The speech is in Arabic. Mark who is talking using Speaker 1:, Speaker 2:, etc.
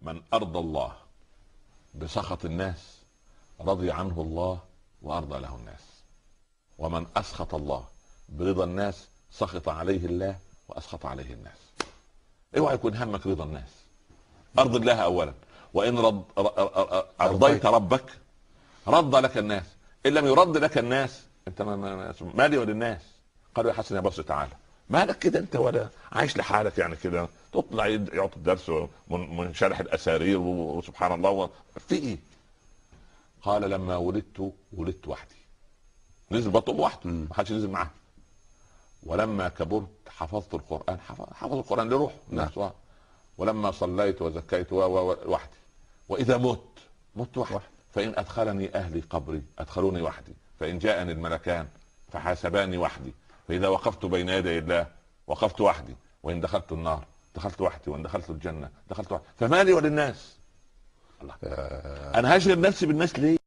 Speaker 1: من أرضى الله بسخط الناس رضي عنه الله وأرضى له الناس، ومن أسخط الله برضا الناس سخط عليه الله وأسخط عليه الناس. اوعى يكون همك رضا الناس، أرض الله أولا، وإن أرضيت ربك رضى لك الناس، إن لم يرد لك الناس أنت مالي وللناس. قالوا يا حسن يا بص تعالى، مالك كده انت ولا عايش لحالك يعني كده، تطلع يعطي الدرس منشرح الاسارير وسبحان الله في ايه؟ قال لما ولدت وحدي، نزل بطل وحده ما حدش نزل معاه. ولما كبرت حفظت القران، حفظ القران لروح نفسه. ولما صليت وزكيت وحدي، واذا مت وحدي. فان ادخلني اهلي قبري ادخلوني وحدي، فان جاءني الملكان فحاسباني وحدي، فإذا وقفت بين يدي الله وقفت وحدي، وإن دخلت النار دخلت وحدي، وإن دخلت الجنة دخلت وحدي. فمالي وللناس؟ الله. أنا هشغل نفسي بالناس ليه؟